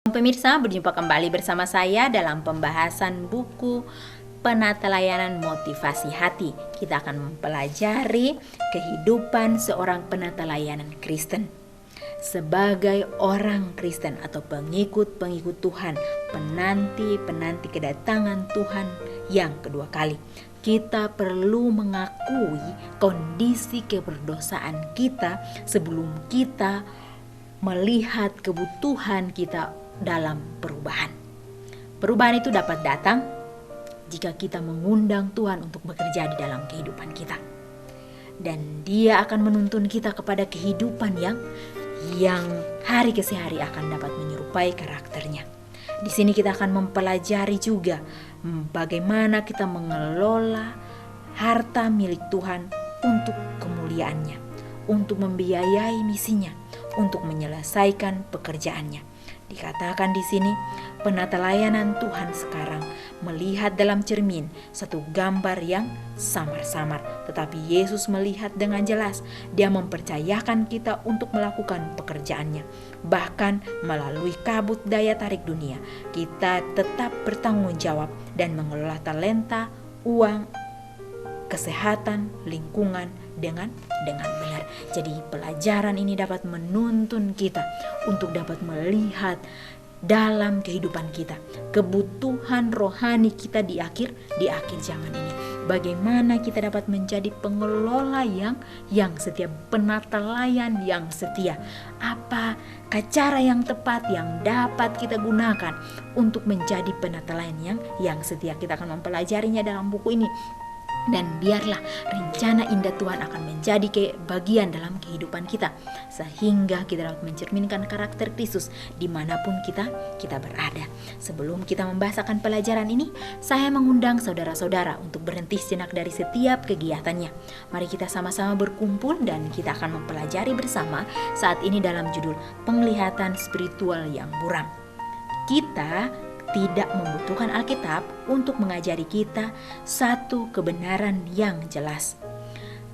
Pemirsa, berjumpa kembali bersama saya dalam pembahasan buku Penata Layanan Motivasi Hati. Kita akan mempelajari kehidupan seorang penata layanan Kristen. Sebagai orang Kristen atau pengikut-pengikut Tuhan, penanti-penanti kedatangan Tuhan yang kedua kali, kita perlu mengakui kondisi keberdosaan kita sebelum kita melihat kebutuhan kita dalam perubahan. Perubahan itu dapat datang jika kita mengundang Tuhan untuk bekerja di dalam kehidupan kita. Dan Dia akan menuntun kita kepada kehidupan yang hari ke hari akan dapat menyerupai karakternya. Di sini kita akan mempelajari juga bagaimana kita mengelola harta milik Tuhan untuk kemuliaannya, untuk membiayai misinya, untuk menyelesaikan pekerjaannya. Dikatakan di sini, penata layanan Tuhan sekarang melihat dalam cermin satu gambar yang samar-samar, tetapi Yesus melihat dengan jelas. Dia mempercayakan kita untuk melakukan pekerjaannya. Bahkan melalui kabut daya tarik dunia, kita tetap bertanggung jawab dan mengelola talenta, uang, kesehatan, lingkungan dengan benar. Jadi pelajaran ini dapat menuntun kita untuk dapat melihat dalam kehidupan kita kebutuhan rohani kita di akhir zaman ini. Bagaimana kita dapat menjadi pengelola yang setia, penata layan yang setia. Apa cara yang tepat yang dapat kita gunakan untuk menjadi penata layan yang setia? Kita akan mempelajarinya dalam buku ini. Dan biarlah rencana indah Tuhan akan menjadi bagian dalam kehidupan kita, sehingga kita dapat mencerminkan karakter Kristus dimanapun kita berada. Sebelum kita membahasakan pelajaran ini, saya mengundang saudara-saudara untuk berhenti sejenak dari setiap kegiatannya. Mari kita sama-sama berkumpul dan kita akan mempelajari bersama saat ini dalam judul Penglihatan Spiritual yang Buram. Kita tidak membutuhkan Alkitab untuk mengajari kita satu kebenaran yang jelas.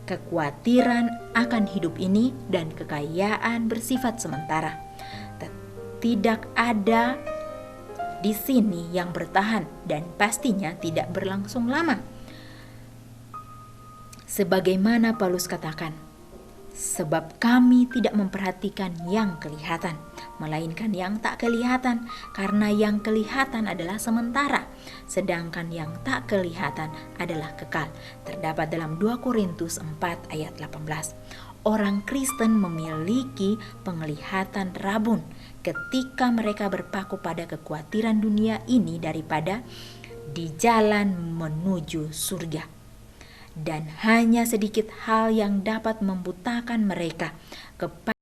Kekhawatiran akan hidup ini dan kekayaan bersifat sementara. Tidak ada di sini yang bertahan dan pastinya tidak berlangsung lama. Sebagaimana Paulus katakan, sebab kami tidak memperhatikan yang kelihatan, melainkan yang tak kelihatan, karena yang kelihatan adalah sementara, sedangkan yang tak kelihatan adalah kekal. Terdapat dalam 2 Korintus 4 ayat 18. Orang Kristen memiliki penglihatan rabun ketika mereka berpaku pada kekhawatiran dunia ini daripada di jalan menuju surga. Dan hanya sedikit hal yang dapat membutakan mereka kepada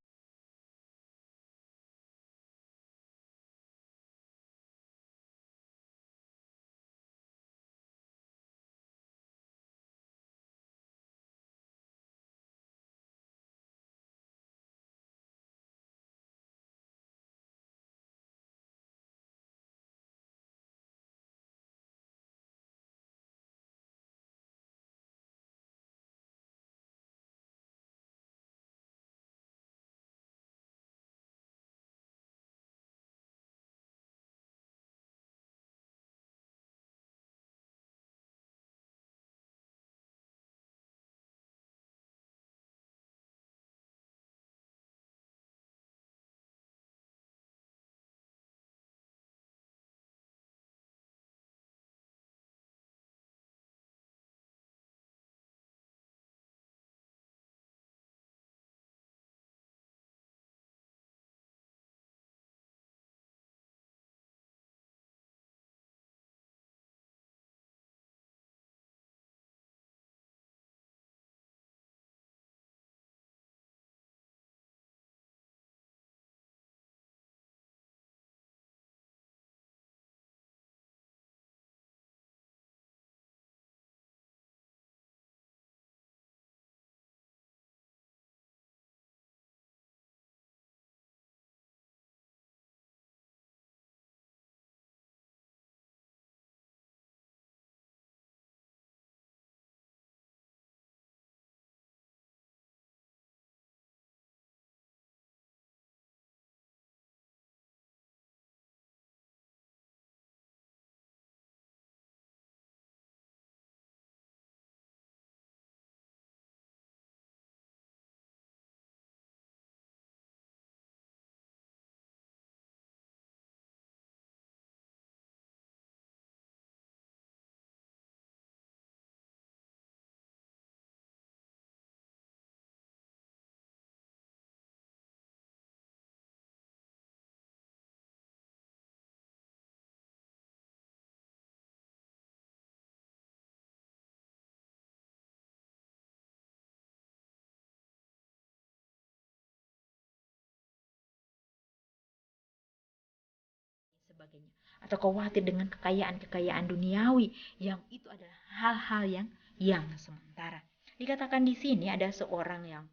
sebagainya. Atau khawatir dengan kekayaan-kekayaan duniawi yang itu adalah hal-hal yang sementara. Dikatakan di sini ada seorang yang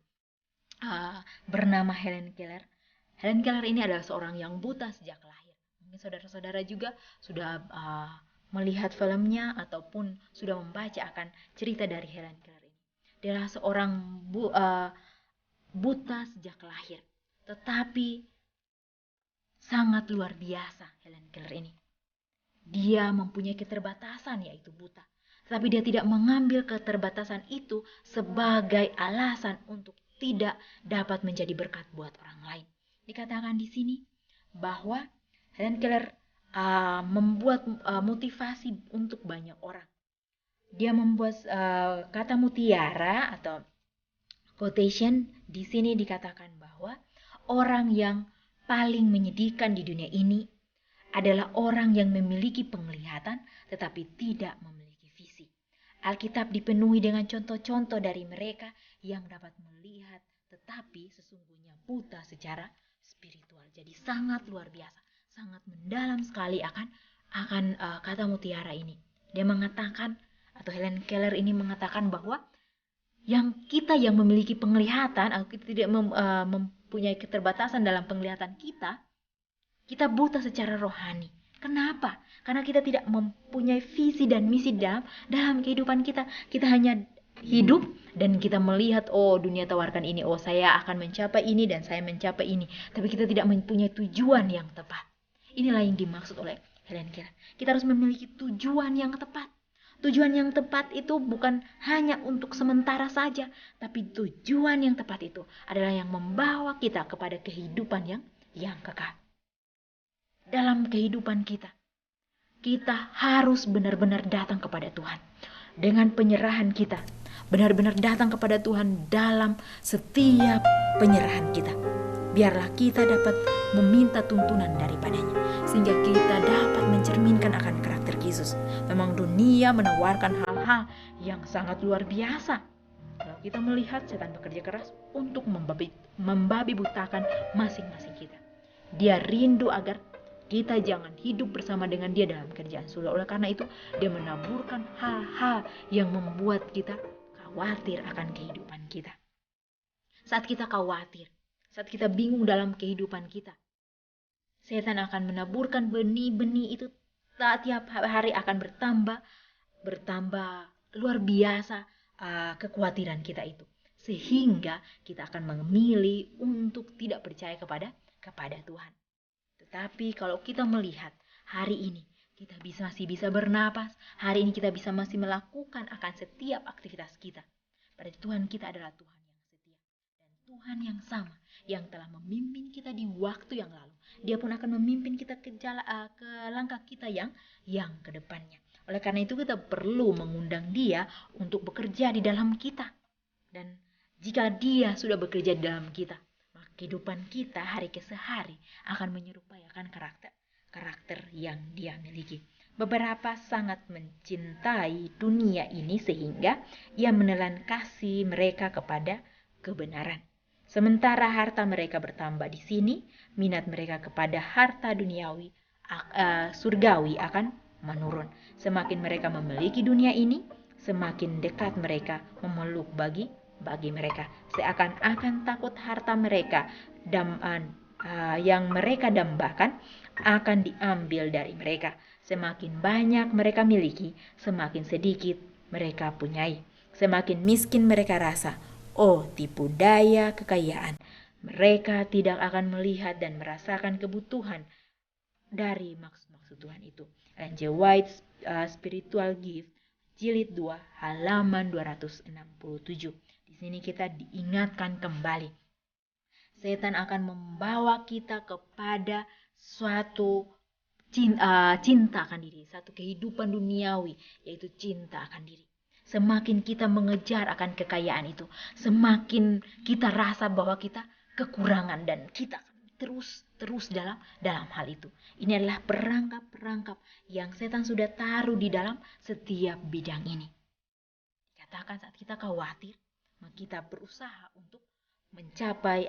bernama Helen Keller. Helen Keller ini adalah seorang yang buta sejak lahir. Mungkin saudara-saudara juga sudah melihat filmnya ataupun sudah membaca akan cerita dari Helen Keller ini. Dia adalah seorang buta sejak lahir, tetapi sangat luar biasa Helen Keller ini. Dia mempunyai keterbatasan, yaitu buta. Tetapi dia tidak mengambil keterbatasan itu sebagai alasan untuk tidak dapat menjadi berkat buat orang lain. Dikatakan di sini bahwa Helen Keller membuat motivasi untuk banyak orang. Dia membuat kata mutiara atau quotation. Di sini dikatakan bahwa orang yang paling menyedihkan di dunia ini adalah orang yang memiliki penglihatan tetapi tidak memiliki visi. Alkitab dipenuhi dengan contoh-contoh dari mereka yang dapat melihat tetapi sesungguhnya buta secara spiritual. Jadi sangat luar biasa, sangat mendalam sekali akan kata mutiara ini. Dia mengatakan, atau Helen Keller ini mengatakan bahwa yang memiliki penglihatan atau kita tidak mempunyai keterbatasan dalam penglihatan kita buta secara rohani. Kenapa? Karena kita tidak mempunyai visi dan misi dalam kehidupan kita. Kita hanya hidup dan kita melihat, oh dunia tawarkan ini, oh saya akan mencapai ini dan saya mencapai ini. Tapi kita tidak mempunyai tujuan yang tepat. Inilah yang dimaksud oleh Helen Keller. Kita harus memiliki tujuan yang tepat. Tujuan yang tepat itu bukan hanya untuk sementara saja, tapi tujuan yang tepat itu adalah yang membawa kita kepada kehidupan yang kekal. Dalam kehidupan kita harus benar-benar datang kepada Tuhan. Dengan penyerahan kita, benar-benar datang kepada Tuhan dalam setiap penyerahan kita. Biarlah kita dapat meminta tuntunan daripadanya, sehingga kita dapat mencerminkan akan karakter Yesus. Memang dunia menawarkan hal-hal yang sangat luar biasa. Kalau kita melihat setan bekerja keras untuk membabi butakan masing-masing kita. Dia rindu agar kita jangan hidup bersama dengan dia dalam kerjaan surga. Oleh karena itu, dia menaburkan hal-hal yang membuat kita khawatir akan kehidupan kita. Saat kita khawatir, saat kita bingung dalam kehidupan kita, setan akan menaburkan benih-benih itu tiap hari akan bertambah luar biasa kekhawatiran kita itu. Sehingga kita akan memilih untuk tidak percaya kepada Tuhan. Tetapi kalau kita melihat hari ini kita masih bisa bernapas, hari ini kita bisa masih melakukan akan setiap aktivitas kita. Berarti Tuhan kita adalah Tuhan yang setia dan Tuhan yang sama yang telah memimpin kita di waktu yang lalu. Dia pun akan memimpin kita ke langkah kita yang ke depannya. Oleh karena itu kita perlu mengundang dia untuk bekerja di dalam kita. Dan jika dia sudah bekerja di dalam kita, maka kehidupan kita hari ke hari akan menyerupai akan karakter yang dia miliki. Beberapa sangat mencintai dunia ini sehingga ia menelan kasih mereka kepada kebenaran. Sementara harta mereka bertambah di sini, minat mereka kepada harta duniawi surgawi akan menurun. Semakin mereka memiliki dunia ini, semakin dekat mereka memeluk bagi mereka. Seakan-akan takut harta mereka yang mereka dambakan akan diambil dari mereka. Semakin banyak mereka miliki, semakin sedikit mereka punyai. Semakin miskin mereka rasa, oh tipu daya kekayaan. Mereka tidak akan melihat dan merasakan kebutuhan dari maksud Tuhan itu. Ellen G. White Spiritual Gift jilid 2 halaman 267. Di sini kita diingatkan kembali. Setan akan membawa kita kepada suatu cinta akan diri, satu kehidupan duniawi, yaitu cinta akan diri. Semakin kita mengejar akan kekayaan itu, semakin kita rasa bahwa kita kekurangan dan kita terus dalam hal itu. Ini adalah perangkap yang setan sudah taruh di dalam setiap bidang ini. Katakan saat kita khawatir, maka kita berusaha untuk mencapai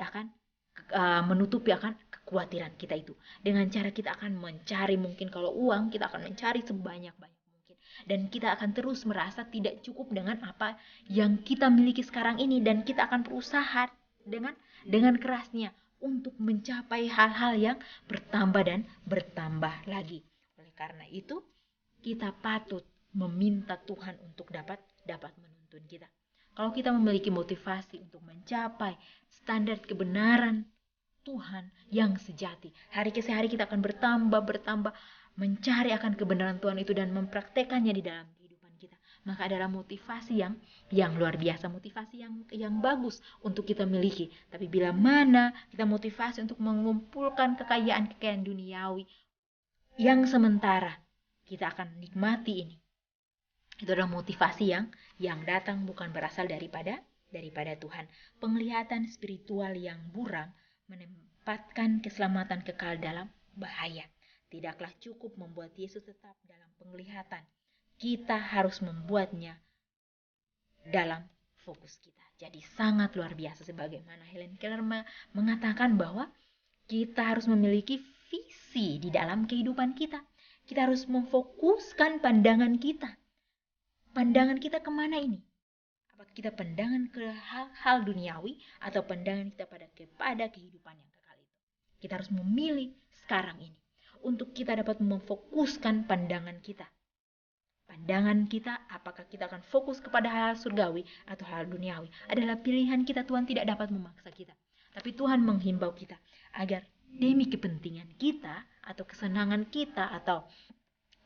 menutupi akan kekhawatiran kita itu. Dengan cara kita akan mencari, mungkin kalau uang kita akan mencari sebanyak-banyak mungkin. Dan kita akan terus merasa tidak cukup dengan apa yang kita miliki sekarang ini. Dan kita akan berusaha dengan kerasnya untuk mencapai hal-hal yang bertambah dan bertambah lagi. Oleh karena itu, kita patut meminta Tuhan untuk dapat menuntun kita. Kalau kita memiliki motivasi untuk mencapai standar kebenaran Tuhan yang sejati, hari ke hari kita akan bertambah mencari akan kebenaran Tuhan itu dan mempraktekannya di dalam kehidupan kita. Maka adalah motivasi yang luar biasa, motivasi yang bagus untuk kita miliki. Tapi bila mana kita motivasi untuk mengumpulkan kekayaan duniawi yang sementara, kita akan nikmati ini. Itu adalah motivasi yang datang bukan berasal daripada Tuhan. Penglihatan spiritual yang buram menempatkan keselamatan kekal dalam bahaya. Tidaklah cukup membuat Yesus tetap dalam penglihatan. Kita harus membuatnya dalam fokus kita. Jadi sangat luar biasa, sebagaimana Helen Keller mengatakan bahwa kita harus memiliki visi di dalam kehidupan kita. Kita harus memfokuskan pandangan kita. Pandangan kita kemana ini? Apakah kita pandangan ke hal-hal duniawi atau pandangan kita kepada kehidupan yang kekal itu? Kita harus memilih sekarang ini untuk kita dapat memfokuskan pandangan kita. Pandangan kita, apakah kita akan fokus kepada hal surgawi atau hal duniawi, adalah pilihan kita. Tuhan tidak dapat memaksa kita. Tapi Tuhan menghimbau kita agar demi kepentingan kita atau kesenangan kita atau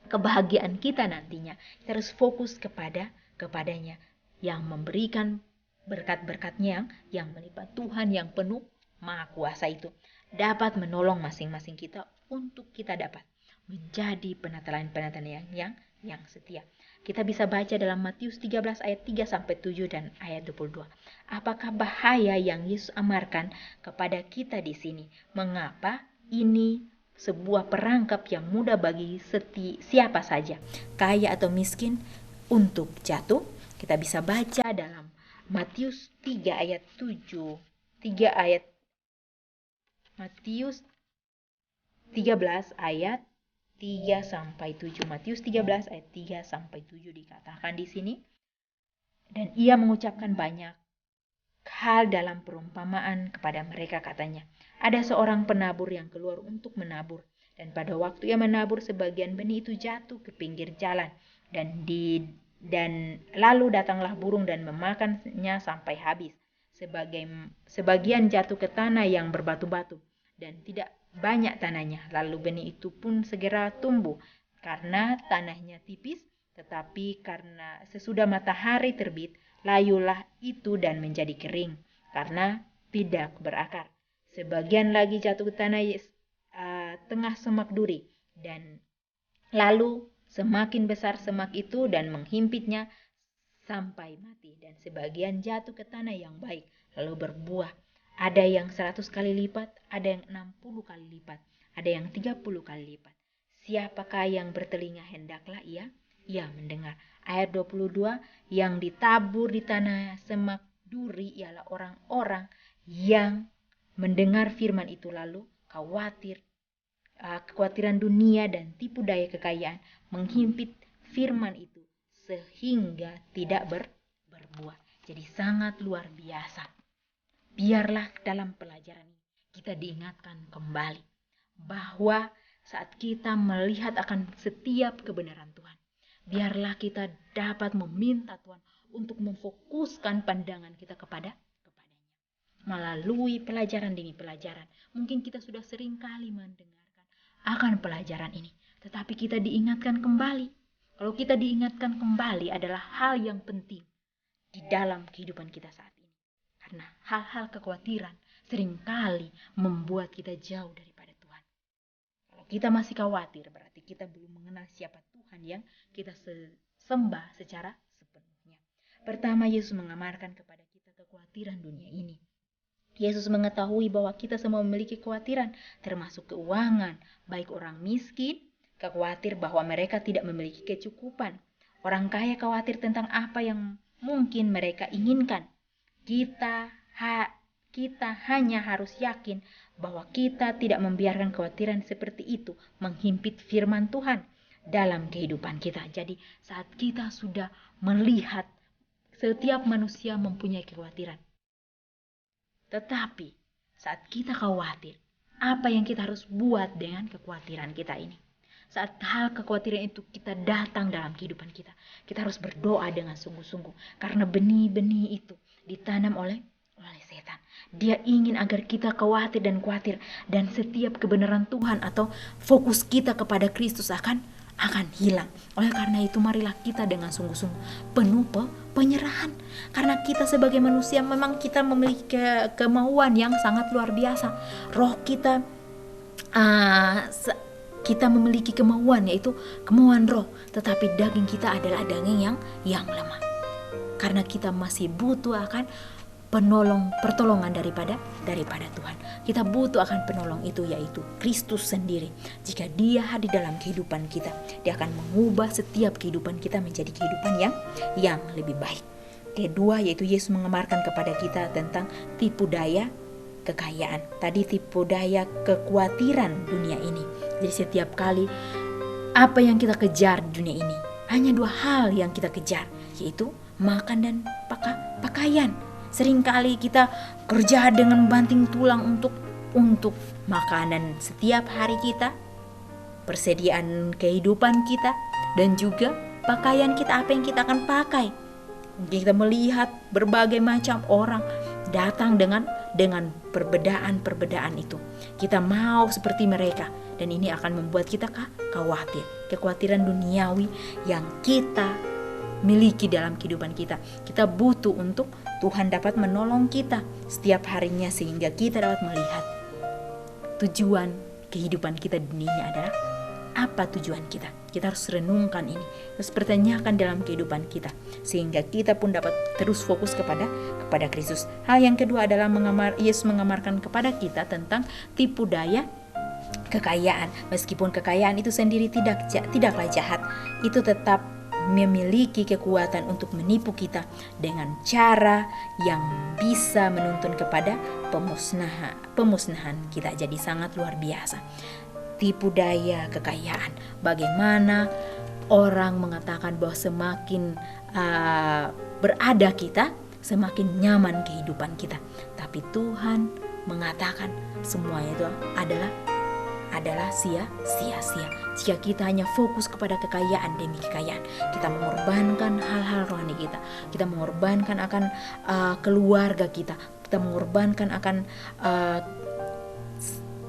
kebahagiaan kita nantinya, kita harus fokus kepadanya yang memberikan berkat-berkatnya yang melipat. Tuhan yang penuh maha kuasa itu dapat menolong masing-masing kita untuk kita dapat menjadi penata-layan yang setia. Kita bisa baca dalam Matius 13 ayat 3-7 dan ayat 22. Apakah bahaya yang Yesus amarkan kepada kita di sini? Mengapa ini sebuah perangkap yang mudah bagi siapa saja, kaya atau miskin, untuk jatuh? Kita bisa baca dalam Matius 3 ayat 7. Matius 13 ayat 3-7. Matius 13 ayat 3-7 dikatakan di sini. Dan ia mengucapkan banyak hal dalam perumpamaan kepada mereka, katanya, ada seorang penabur yang keluar untuk menabur, dan pada waktu ia menabur, sebagian benih itu jatuh ke pinggir jalan, dan lalu datanglah burung dan memakannya sampai habis. Sebagian jatuh ke tanah yang berbatu-batu, dan tidak banyak tanahnya, lalu benih itu pun segera tumbuh karena tanahnya tipis. Tetapi karena sesudah matahari terbit, layulah itu dan menjadi kering karena tidak berakar. Sebagian lagi jatuh ke tanah tengah semak duri, dan lalu semakin besar semak itu dan menghimpitnya sampai mati. Dan sebagian jatuh ke tanah yang baik, lalu berbuah. Ada yang 100 kali lipat, ada yang 60 kali lipat, ada yang 30 kali lipat. Siapakah yang bertelinga, hendaklah ia mendengar. Ayat 22, yang ditabur di tanah semak duri ialah orang-orang yang mendengar firman itu, lalu kekhawatiran dunia dan tipu daya kekayaan menghimpit firman itu sehingga tidak berbuah. Jadi sangat luar biasa. Biarlah dalam pelajaran ini kita diingatkan kembali bahwa saat kita melihat akan setiap kebenaran Tuhan, biarlah kita dapat meminta Tuhan untuk memfokuskan pandangan kita kepadanya. Melalui pelajaran demi pelajaran, mungkin kita sudah sering kali mendengarkan akan pelajaran ini, tetapi kita diingatkan kembali. Kalau kita diingatkan kembali adalah hal yang penting di dalam kehidupan kita saat ini. Karena hal-hal kekhawatiran seringkali membuat kita jauh daripada Tuhan. Kalau kita masih khawatir, berarti kita belum mengenal siapa Tuhan yang kita sembah secara sepenuhnya. Pertama, Yesus mengamarkan kepada kita kekhawatiran dunia ini. Yesus mengetahui bahwa kita semua memiliki kekhawatiran, termasuk keuangan, baik orang miskin, khawatir bahwa mereka tidak memiliki kecukupan. Orang kaya khawatir tentang apa yang mungkin mereka inginkan. Kita hanya harus yakin bahwa kita tidak membiarkan kekhawatiran seperti itu menghimpit firman Tuhan dalam kehidupan kita. Jadi saat kita sudah melihat setiap manusia mempunyai kekhawatiran, tetapi saat kita khawatir, apa yang kita harus buat dengan kekhawatiran kita ini? Saat hal kekhawatiran itu kita datang dalam kehidupan kita, kita harus berdoa dengan sungguh-sungguh. Karena benih-benih itu ditanam oleh setan. Dia ingin agar kita khawatir. Dan setiap kebenaran Tuhan atau fokus kita kepada Kristus akan hilang. Oleh karena itu marilah kita dengan sungguh-sungguh penuh penyerahan. Karena kita sebagai manusia memang kita memiliki kemauan yang sangat luar biasa. Roh kita kita memiliki kemauan, yaitu kemauan roh, tetapi daging kita adalah daging yang lemah. Karena kita masih butuh akan pertolongan daripada Tuhan. Kita butuh akan penolong itu, yaitu Kristus sendiri. Jika Dia hadir dalam kehidupan kita, Dia akan mengubah setiap kehidupan kita menjadi kehidupan yang lebih baik. Kedua, yaitu Yesus mengamarkan kepada kita tentang tipu daya kekayaan. Tadi tipu daya kekhawatiran dunia ini. Jadi setiap kali apa yang kita kejar di dunia ini, hanya dua hal yang kita kejar, yaitu makan dan pakaian. Seringkali kita kerja dengan banting tulang untuk makanan setiap hari kita, persediaan kehidupan kita, dan juga pakaian kita, apa yang kita akan pakai. Kita melihat berbagai macam orang datang dengan perbedaan itu. Kita mau seperti mereka, dan ini akan membuat kita khawatir. Kekhawatiran duniawi yang kita miliki dalam kehidupan kita. Kita butuh untuk Tuhan dapat menolong kita setiap harinya, sehingga kita dapat melihat tujuan kehidupan kita di dunia ini adalah apa tujuan kita. Kita harus renungkan ini, terus pertanyakan dalam kehidupan kita, sehingga kita pun dapat terus fokus kepada Kristus. Hal yang kedua adalah Yesus mengamarkan kepada kita tentang tipu daya kekayaan. Meskipun kekayaan itu sendiri tidaklah jahat, itu tetap memiliki kekuatan untuk menipu kita dengan cara yang bisa menuntun kepada pemusnahan kita. Jadi sangat luar biasa. Tipu daya kekayaan. Bagaimana orang mengatakan bahwa semakin berada kita, semakin nyaman kehidupan kita. Tapi Tuhan mengatakan semuanya itu adalah sia-sia. Jika kita hanya fokus kepada kekayaan demi kekayaan, kita mengorbankan hal-hal rohani kita mengorbankan akan keluarga kita mengorbankan akan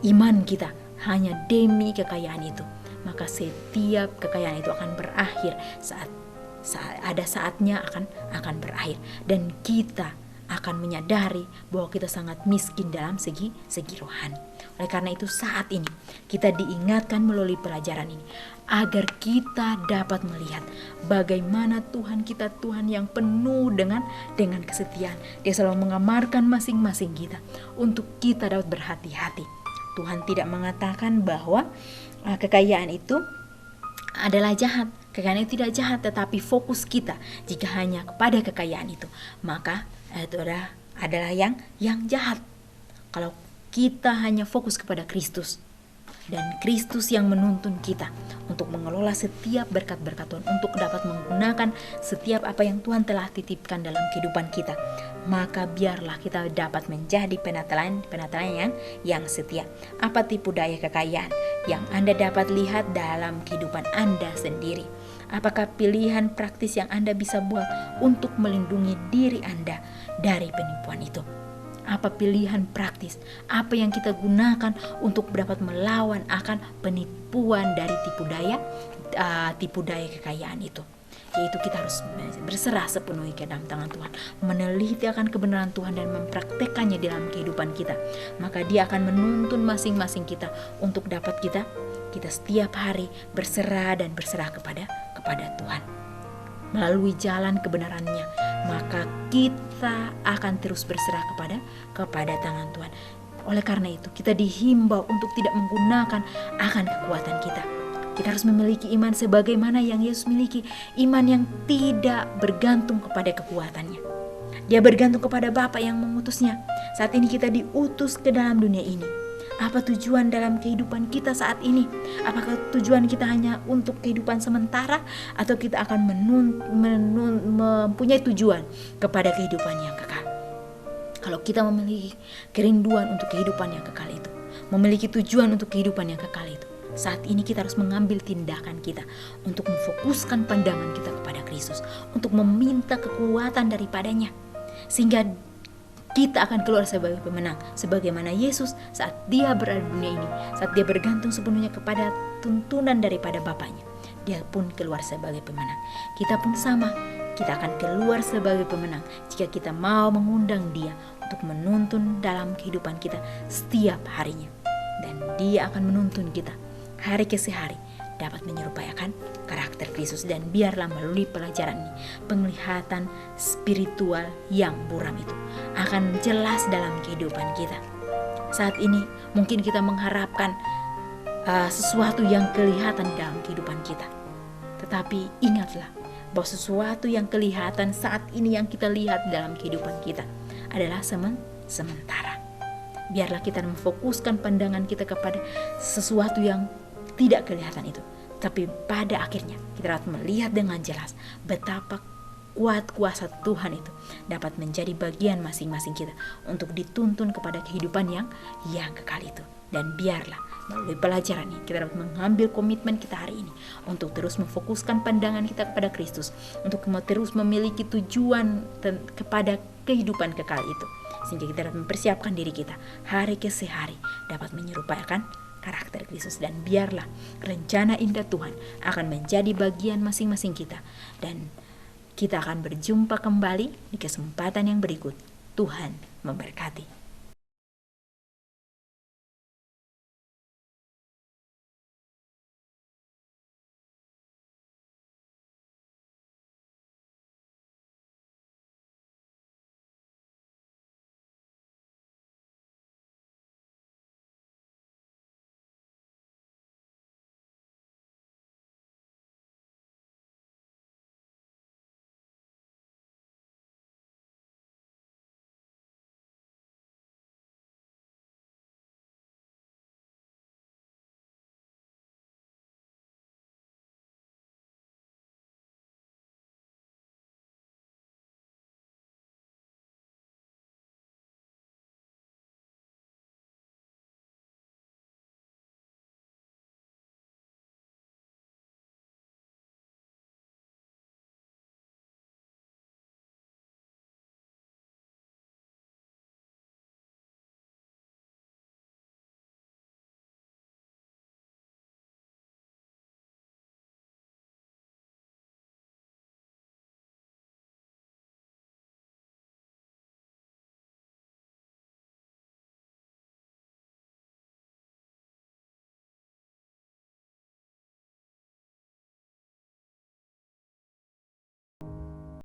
iman kita hanya demi kekayaan itu, maka setiap kekayaan itu akan berakhir ada saatnya akan berakhir, dan kita akan menyadari bahwa kita sangat miskin dalam segi rohani. Oleh karena itu saat ini kita diingatkan melalui pelajaran ini agar kita dapat melihat bagaimana Tuhan kita, Tuhan yang penuh dengan kesetiaan. Dia selalu mengamarkan masing-masing kita untuk kita dapat berhati-hati. Tuhan tidak mengatakan bahwa kekayaan itu adalah jahat. Kekayaan itu tidak jahat, tetapi fokus kita jika hanya kepada kekayaan itu, maka itu adalah yang jahat. Kalau kita hanya fokus kepada Kristus, dan Kristus yang menuntun kita untuk mengelola setiap berkat-berkat Tuhan, untuk dapat menggunakan setiap apa yang Tuhan telah titipkan dalam kehidupan kita, maka biarlah kita dapat menjadi penatelayan yang setia. Apa tipu daya kekayaan yang Anda dapat lihat dalam kehidupan Anda sendiri? Apakah pilihan praktis yang Anda bisa buat untuk melindungi diri Anda dari penipuan itu? Apa pilihan praktis? Apa yang kita gunakan untuk dapat melawan akan penipuan dari tipu daya kekayaan itu? Yaitu kita harus berserah sepenuhnya ke dalam tangan Tuhan, meneliti akan kebenaran Tuhan dan mempraktekannya dalam kehidupan kita. Maka Dia akan menuntun masing-masing kita untuk dapat kita setiap hari berserah kepada Tuhan melalui jalan kebenarannya. Maka kita akan terus berserah kepada tangan Tuhan. Oleh karena itu kita dihimbau untuk tidak menggunakan akan kekuatan kita. Kita harus memiliki iman sebagaimana yang Yesus miliki, iman yang tidak bergantung kepada kekuatannya. Dia bergantung kepada Bapa yang mengutusnya. Saat ini kita diutus ke dalam dunia ini. Apa tujuan dalam kehidupan kita saat ini? Apakah tujuan kita hanya untuk kehidupan sementara, atau kita akan mempunyai tujuan kepada kehidupan yang kekal? Kalau kita memiliki kerinduan untuk kehidupan yang kekal itu, memiliki tujuan untuk kehidupan yang kekal itu, saat ini kita harus mengambil tindakan kita untuk memfokuskan pandangan kita kepada Kristus, untuk meminta kekuatan daripadanya, sehingga kita akan keluar sebagai pemenang. Sebagaimana Yesus saat dia berada di dunia ini, saat dia bergantung sepenuhnya kepada tuntunan daripada Bapaknya, dia pun keluar sebagai pemenang. Kita pun sama, kita akan keluar sebagai pemenang jika kita mau mengundang dia untuk menuntun dalam kehidupan kita setiap harinya. Dan dia akan menuntun kita hari ke hari dapat menyerupai akan karakter Kristus. Dan biarlah melalui pelajaran ini, penglihatan spiritual yang buram itu akan jelas dalam kehidupan kita. Saat ini mungkin kita mengharapkan sesuatu yang kelihatan dalam kehidupan kita, tetapi ingatlah bahwa sesuatu yang kelihatan saat ini yang kita lihat dalam kehidupan kita adalah sementara. Biarlah kita memfokuskan pandangan kita kepada sesuatu yang tidak kelihatan itu, tapi pada akhirnya kita dapat melihat dengan jelas betapa kuat kuasa Tuhan itu dapat menjadi bagian masing-masing kita untuk dituntun kepada kehidupan yang kekal itu. Dan biarlah melalui pelajaran ini kita dapat mengambil komitmen kita hari ini untuk terus memfokuskan pandangan kita kepada Kristus, untuk terus memiliki tujuan kepada kehidupan kekal itu, sehingga kita dapat mempersiapkan diri kita hari ke hari dapat menyerupai akan karakter Kristus. Dan biarlah rencana indah Tuhan akan menjadi bagian masing-masing kita, dan kita akan berjumpa kembali di kesempatan yang berikut. Tuhan memberkati.